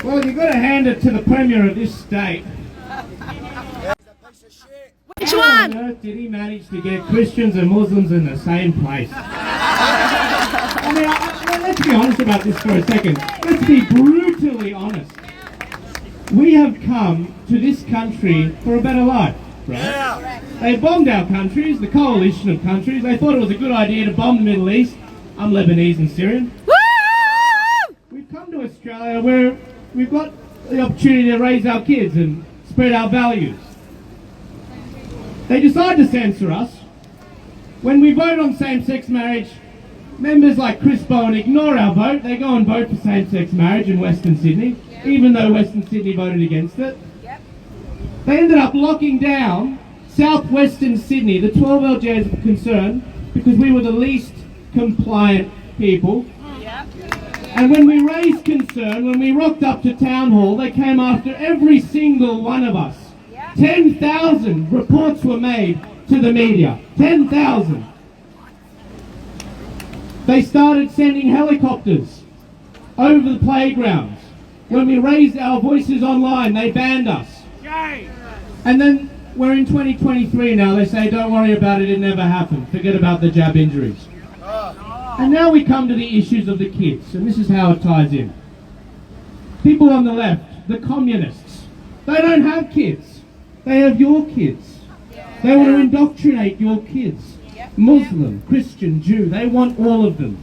Well, you've got to hand it to the Premier of this state. Which How on one? earth did he manage to get Christians and Muslims in the same place? I mean, let's be honest about this for a second. Let's be brutally honest. We have come to this country for a better life, right? Yeah. They bombed our countries, the coalition of countries. They thought it was a good idea to bomb the Middle East. I'm Lebanese and Syrian. Woo! We've come to Australia where we've got the opportunity to raise our kids and spread our values. They decide to censor us. When we vote on same-sex marriage, members like Chris Bowen ignore our vote. They go and vote for same-sex marriage in Western Sydney, even though Western Sydney voted against it. They ended up locking down southwestern Sydney, the 12 LGAs of concern, because we were the least compliant people. And when we raised concern, when we rocked up to Town Hall, they came after every single one of us. 10,000 reports were made to the media. 10,000. They started sending helicopters over the playgrounds. When we raised our voices online, they banned us. And then we're in 2023 now. They say, don't worry about it, it never happened. Forget about the jab injuries. And now we come to the issues of the kids, and this is how it ties in. People on the left, the communists, they don't have kids. They have your kids. They want to indoctrinate your kids. Muslim, Christian, Jew, they want all of them.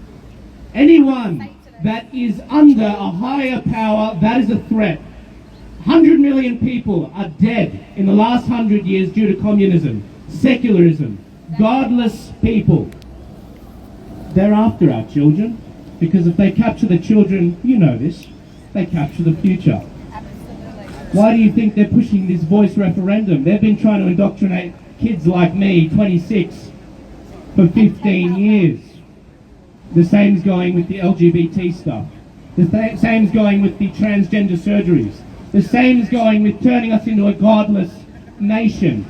Anyone that is under a higher power, that is a threat. 100 million people are dead in the last 100 years due to communism, secularism, godless people. They're after our children, because if they capture the children, you know this, they capture the future. Why do you think they're pushing this voice referendum? They've been trying to indoctrinate kids like me, 26, for 15 years. The same's going with the LGBT stuff. The same's going with the transgender surgeries. The same's going with turning us into a godless nation.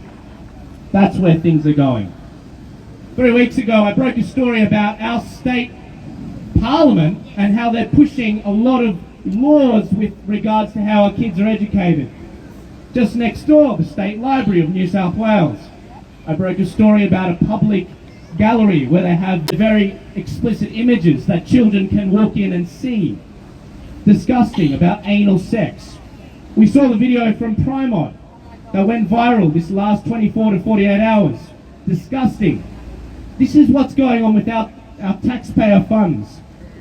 That's where things are going. 3 weeks ago, I broke a story about our state parliament and how they're pushing a lot of laws with regards to how our kids are educated. Just next door, the State Library of New South Wales. I broke a story about a public gallery where they have very explicit images that children can walk in and see. Disgusting, about anal sex. We saw the video from Primod that went viral this last 24 to 48 hours. Disgusting. This is what's going on with our taxpayer funds.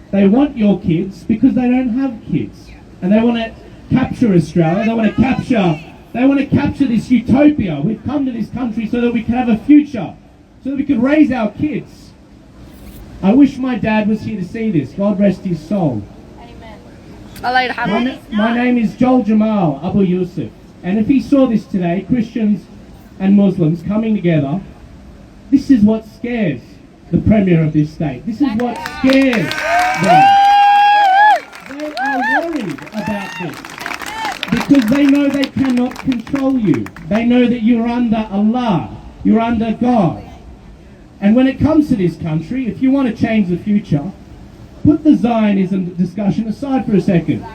They want your kids because they don't have kids. And they want to capture Australia. They want to capture this utopia. We've come to this country so that we can have a future, so that we can raise our kids. I wish my dad was here to see this. God rest his soul. Amen. My name is Joel Jamal Abu Yusuf. And if he saw this today, Christians and Muslims coming together, this is what scares the Premier of this state. This is what scares them. They are worried about this because they know they cannot control you. They know that you're under Allah, you're under God. And when it comes to this country, if you want to change the future, put the Zionism discussion aside for a second.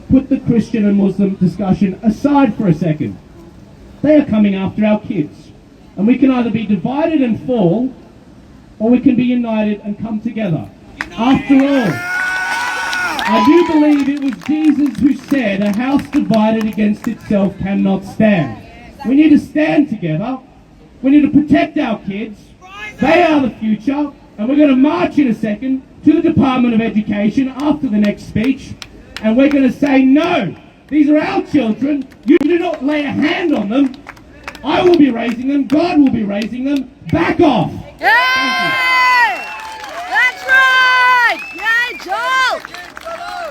Put the Christian and Muslim discussion aside for a second. They are coming after our kids. And we can either be divided and fall, or we can be united and come together. After all, I do believe it was Jesus who said, a house divided against itself cannot stand. We need to stand together. We need to protect our kids. They are the future. And we're going to march in a second to the Department of Education after the next speech. And we're going to say, no, these are our children. You do not lay a hand on them. I will be raising them. God will be raising them. Back off. Yay! That's right! Yay, Joel!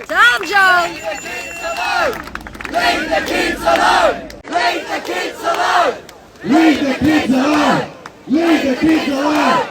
Tell him, Joel! Leave the kids alone! Leave the kids alone! Leave the kids alone! Leave the kids alone!